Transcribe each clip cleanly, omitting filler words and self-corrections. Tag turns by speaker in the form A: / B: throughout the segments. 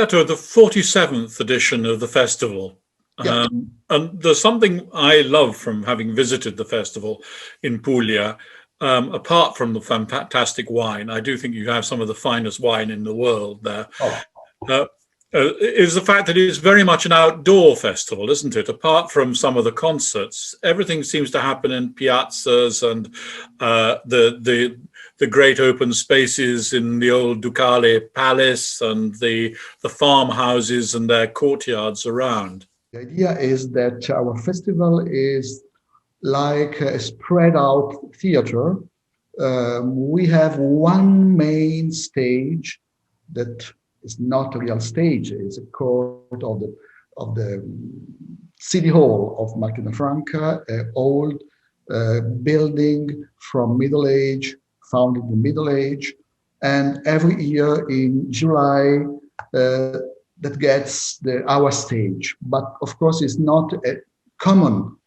A: Alberto, the 47th edition of the festival.
B: Yeah.
A: And there's something I love from having visited the festival in Puglia, apart from the fantastic wine. I do think you have some of the finest wine in the world there.
B: Oh.
A: Is the fact that it's very much an outdoor festival, isn't it? Apart from some of the concerts, everything seems to happen in piazzas and the great open spaces in the old Ducale Palace and the farmhouses and their courtyards around.
B: The idea is that our festival is like a spread out theater. We have one main stage that is not a real stage. It's a court of the city hall of Martina Franca, an old building from Middle Age, founded in the Middle Age, and every year in July that gets our stage. But of course, it's not a common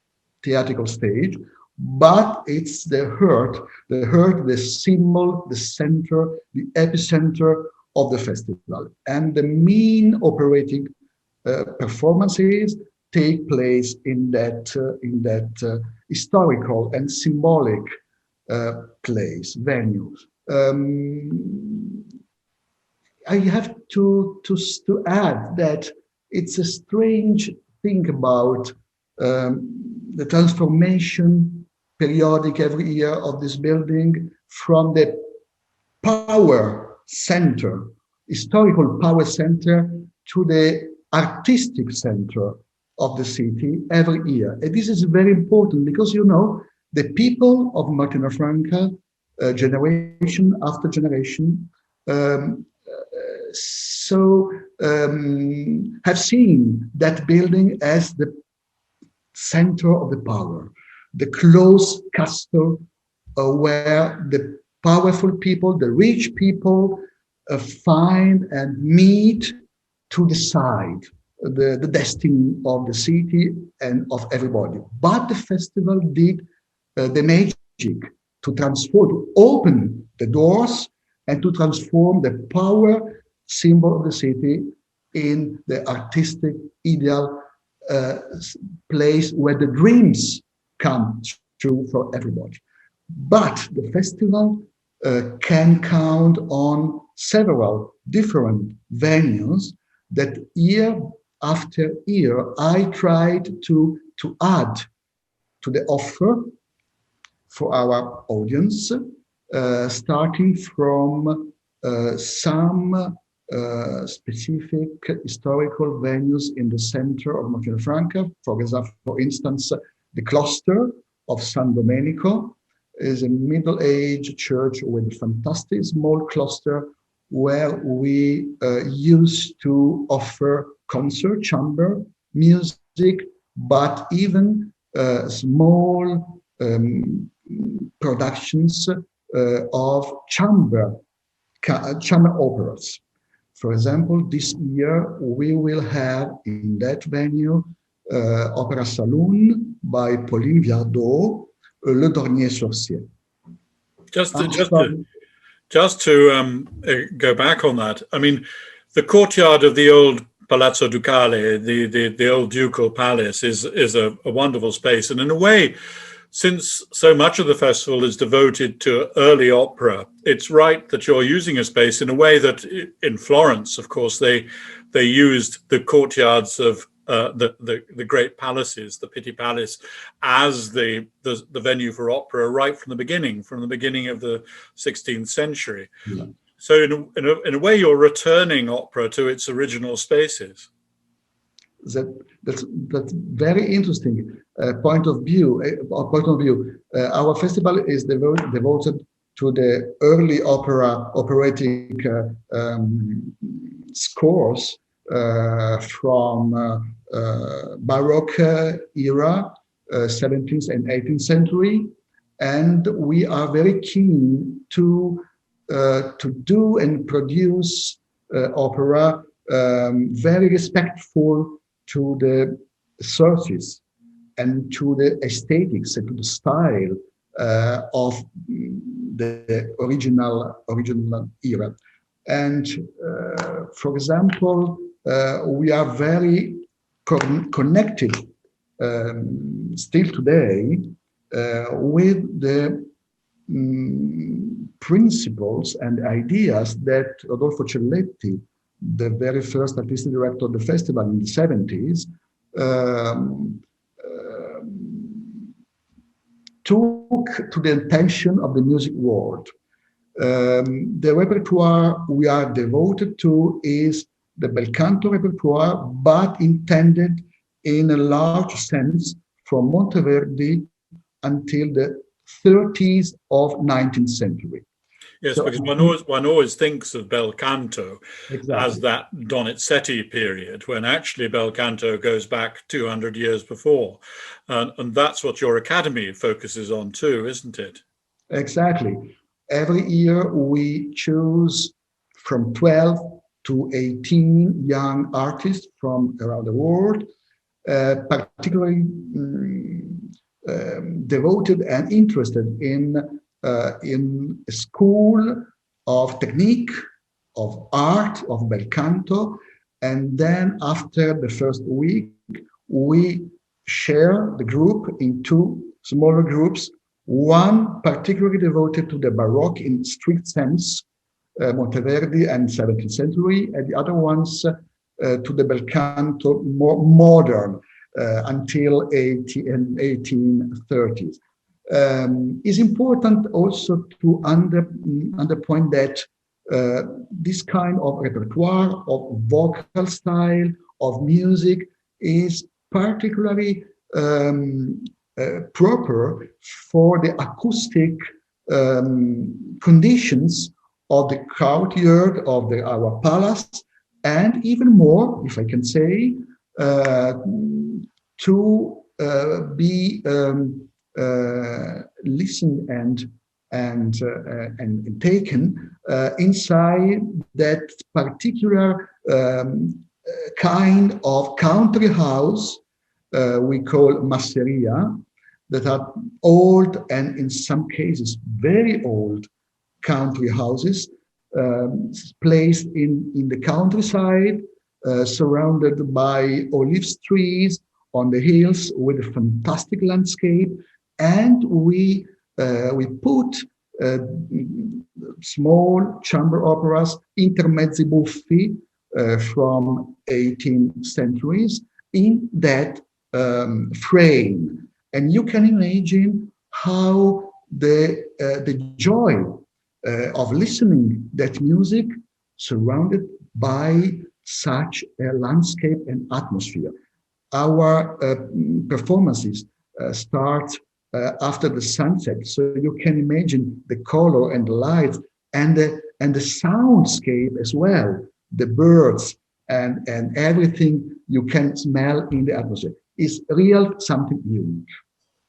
B: theatrical stage, but it's the heart, the symbol, the center, the epicenter of the festival. And the main operating performances take place in that historical and symbolic place, venue. I have to add that it's a strange thing about the transformation periodic every year of this building from the power center, historical power center, to the artistic center of the city every year. And this is very important because, you know, the people of Martina Franca, generation after generation, have seen that building as the center of the power, the closed castle where the powerful people, the rich people find and meet to decide the destiny of the city and of everybody. But the festival did the magic to transform, to open the doors and to transform the power symbol of the city in the artistic, ideal place where the dreams come true for everybody. But the festival can count on several different venues that year after year I tried to add to the offer for our audience, starting from some specific historical venues in the center of Martina Franca. For example, for instance, the cloister of San Domenico is a middle-aged church with a fantastic small cloister where we used to offer concert, chamber music, but even small productions of chamber operas. For example, this year we will have in that venue Opera Saloon by Pauline Viardot, Le Dornier-sur-Ciel.
A: Just to go back on that, I mean, the courtyard of the old Palazzo Ducale, the old ducal palace, is a wonderful space. And in a way, since so much of the festival is devoted to early opera, it's right that you're using a space in a way that in Florence, of course, they used the courtyards of the great palaces, the Pitti Palace, as the venue for opera right from the beginning of the 16th century. Yeah. So in a way, you're returning opera to its original spaces.
B: That's very interesting point of view. Our festival is devoted to the early opera operatic scores from Baroque era, 17th and 18th century, and we are very keen to do and produce opera very respectful to the sources and to the aesthetics and to the style of the original era. And for example, we are very connected still today with the principles and ideas that Rodolfo Celletti, the very first artistic director of the festival in the 70s, took to the attention of the music world. The repertoire we are devoted to is the bel canto repertoire, but intended in a large sense from Monteverdi until the 30s of 19th century.
A: Yes,
B: So,
A: because one always thinks of bel canto as that Donizetti period, when actually bel canto goes back 200 years before. And that's what your academy focuses on too, isn't it?
B: Exactly. Every year we choose from 12 to 18 young artists from around the world, particularly devoted and interested in a school of technique, of art, of bel canto. And then after the first week, we share the group in two smaller groups, one particularly devoted to the Baroque in strict sense, Monteverdi and 17th century, and the other ones to the bel canto more modern until 1830s. It's important also to underpoint that this kind of repertoire, of vocal style, of music is particularly proper for the acoustic conditions of the courtyard of our palace, and even more, if I can say, to be listened and taken inside that particular kind of country house we call masseria, that are old and in some cases very old country houses placed in the countryside, surrounded by olive trees on the hills with a fantastic landscape. And we put small chamber operas, intermezzi buffi from 18th centuries in that frame. And you can imagine how the joy of listening that music surrounded by such a landscape and atmosphere. Our performances start after the sunset, so you can imagine the color and the lights and the soundscape as well, the birds and everything you can smell in the atmosphere. It's real something unique.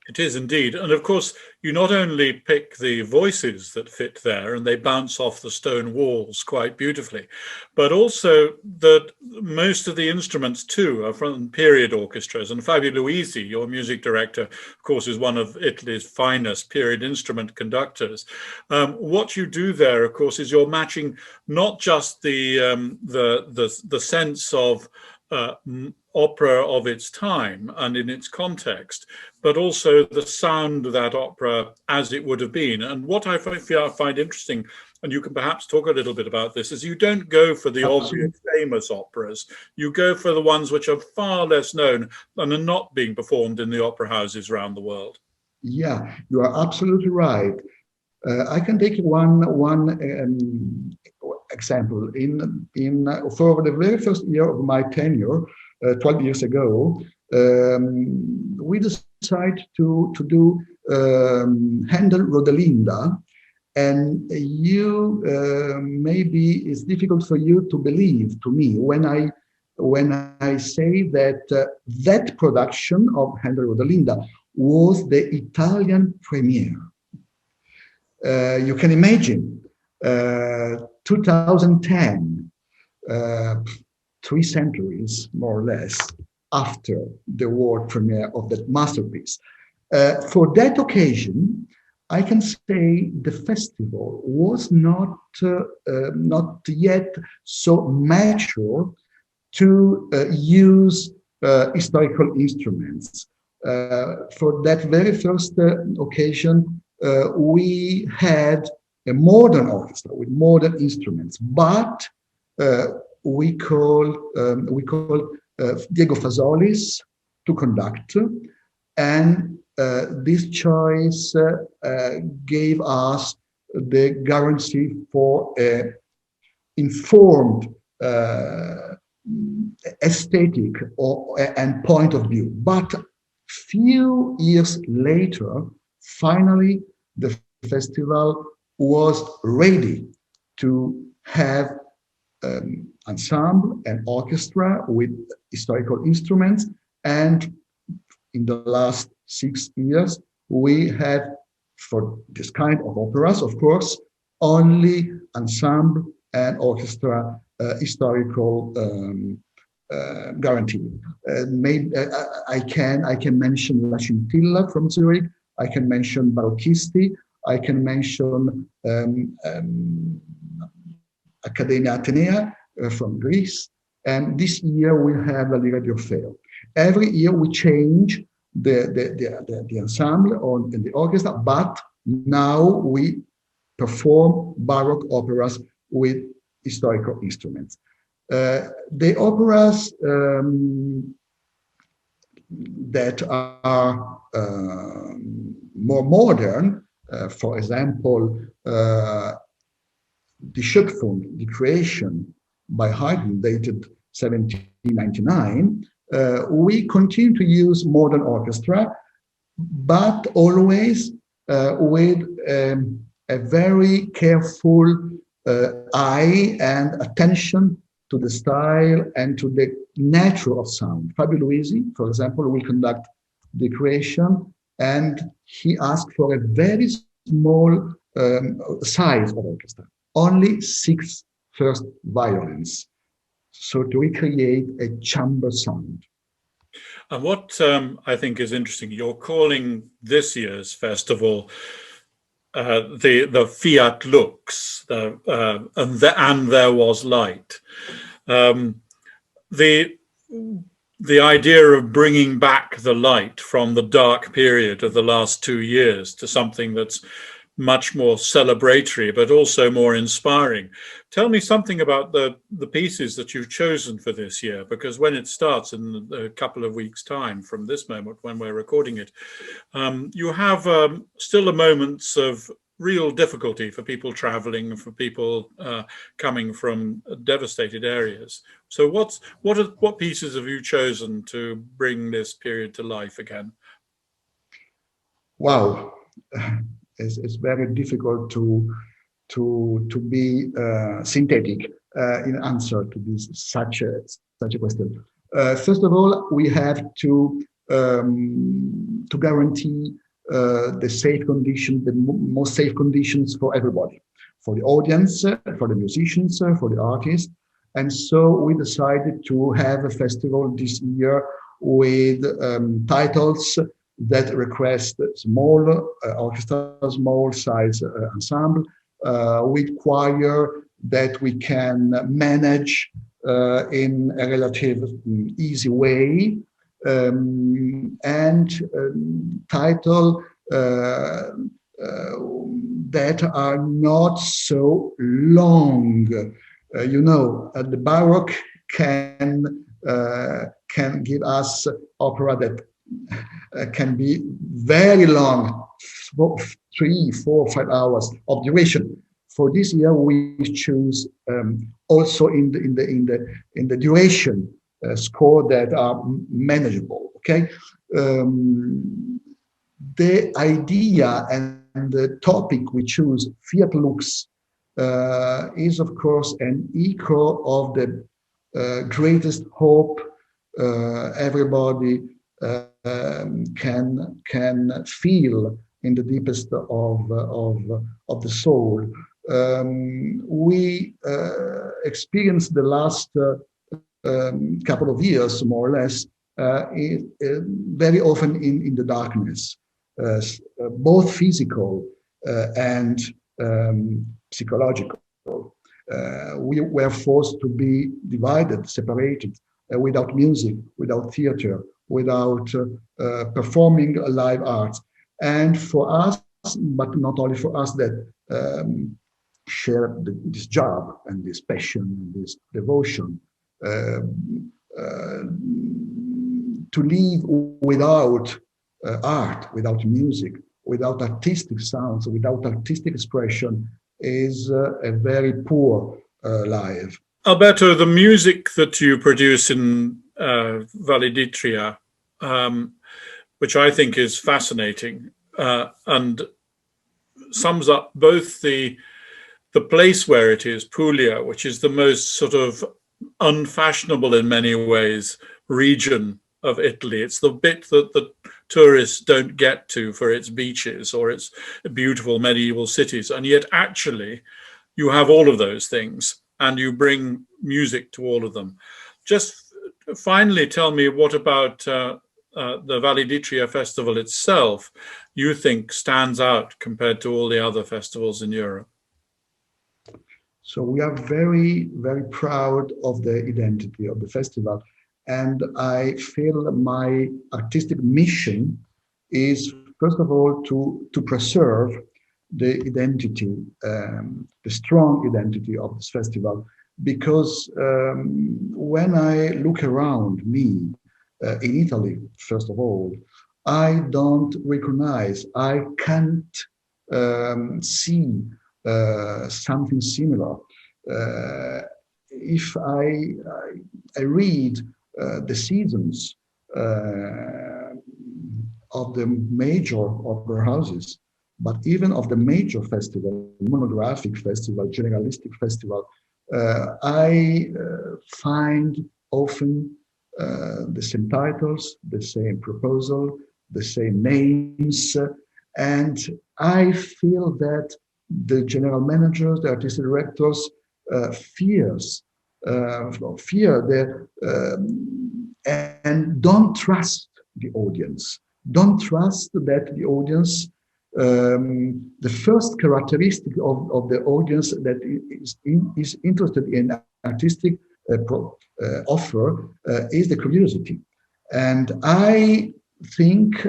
A: It is indeed. And of course, you not only pick the voices that fit there and they bounce off the stone walls quite beautifully, but also that most of the instruments too are from period orchestras. And Fabio Luisi, your music director, of course, is one of Italy's finest period instrument conductors. What you do there, of course, is you're matching not just the sense of opera of its time and in its context, but also the sound of that opera as it would have been. And what I find interesting, and you can perhaps talk a little bit about this, is you don't go for the obvious famous operas. You go for the ones which are far less known and are not being performed in the opera houses around the world.
B: Yeah, you are absolutely right. I can take one example. For the very first year of my tenure, 12 years ago, we decided to do Handel Rodelinda, and you maybe it's difficult for you to believe to me when I say that that production of Handel Rodelinda was the Italian premiere. You can imagine 2010, 3 centuries more or less after the world premiere of that masterpiece. For that occasion, I can say the festival was not yet so mature to use historical instruments. For that very first occasion, we had a modern orchestra with modern instruments, but we called Diego Fasolis to conduct, and this choice gave us the guarantee for an informed aesthetic and point of view. But few years later, finally, the festival was ready to have ensemble and orchestra with historical instruments. And in the last 6 years, we had, for this kind of operas, of course, only ensemble and orchestra historical guarantee. Maybe I can mention La Scintilla from Zurich. I can mention Barocchisti. I can mention Accademia Atenea from Greece. And this year we have La Lira di Orfeo. Every year we change the ensemble and the orchestra, but now we perform Baroque operas with historical instruments. The operas that are more modern, for example, the Schöpfung, the creation by Haydn, dated 1799, we continue to use modern orchestra, but always with a very careful eye and attention to the style and to the nature of sound. Fabio Luisi, for example, will conduct the creation, and he asked for a very small size of orchestra, only 6 first violins, so to recreate a chamber sound.
A: And what I think is interesting, you're calling this year's festival the Fiat Lux, and there was light. The idea of bringing back the light from the dark period of the last 2 years to something that's much more celebratory, but also more inspiring. Tell me something about the pieces that you've chosen for this year, because when it starts in a couple of weeks' time from this moment when we're recording it, you have still moments of real difficulty for people traveling, for people coming from devastated areas. So what pieces have you chosen to bring this period to life again?
B: Wow. It's very difficult to be synthetic in answer to this such a question. First of all, we have to guarantee the safe condition, the most safe conditions for everybody, for the audience, for the musicians, for the artists. And so we decided to have a festival this year with titles that request small orchestra, small size ensemble, with choir that we can manage in a relative easy way, and title that are not so long. The Baroque can give us opera that can be very long, 3, 4, 5 hours of duration. For this year, we choose also in the duration score that are manageable. Okay, the idea and the topic we choose, Fiat Lux, is of course an echo of the greatest hope everybody can feel in the deepest of the soul. We experienced the last couple of years, more or less, very often in the darkness, both physical and psychological. We were forced to be divided, separated, without music, without theater, without performing live arts. And for us, but not only for us that share this job and this passion and this devotion, to live without art, without music, without artistic sounds, without artistic expression is a very poor life.
A: Alberto, the music that you produce in Valle d'Itria, which I think is fascinating and sums up both the place where it is, Puglia, which is the most sort of unfashionable in many ways region of Italy. It's the bit that the tourists don't get to for its beaches or its beautiful medieval cities. And yet actually you have all of those things and you bring music to all of them. Just finally tell me, what about the Valle d'Itria festival itself you think stands out compared to all the other festivals in Europe?
B: So we are very, very proud of the identity of the festival. And I feel my artistic mission is, first of all, to preserve the identity, the strong identity of this festival. Because when I look around me in Italy, first of all, I don't recognize, I can't see something similar. If I read the seasons of the major opera houses, but even of the major festival, monographic festival, generalistic festival, I find often the same titles, the same proposal, the same names, and I feel that the general managers, the artistic directors, fear and don't trust the audience. Don't trust that the audience. The first characteristic of the audience that is interested in artistic offer is the curiosity, and I think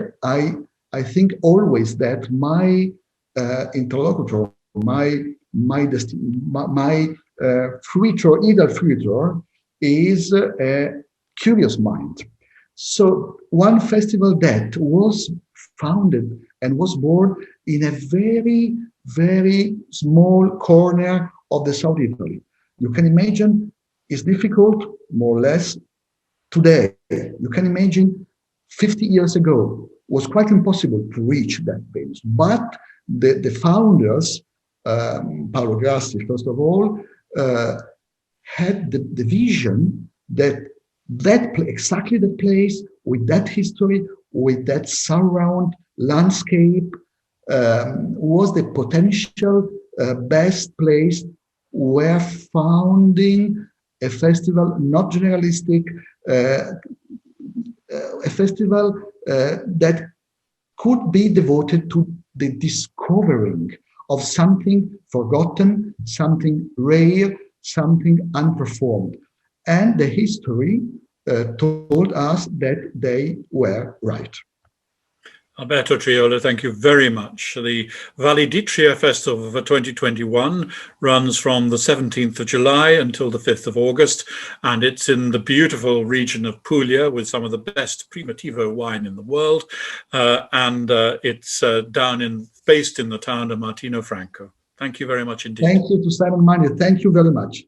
B: always that my interlocutor, my future is a curious mind. So one festival that was founded and was born in a very, very small corner of the South Italy. You can imagine it's difficult, more or less, today. You can imagine 50 years ago was quite impossible to reach that base. But the founders, Paolo Grassi, first of all, had the vision that exactly the place with that history, with that surround landscape, was the potential best place where founding a festival, not generalistic, a festival that could be devoted to the discovering of something forgotten, something rare, something unperformed. And the history told us that they were right.
A: Alberto Triolla, thank you very much. The Valle d'Itria Festival for 2021 runs from the 17th of July until the 5th of August, and it's in the beautiful region of Puglia with some of the best Primitivo wine in the world, and it's based in the town of Martino Franco. Thank you very much indeed.
B: Thank you to Simon Mania. Thank you very much.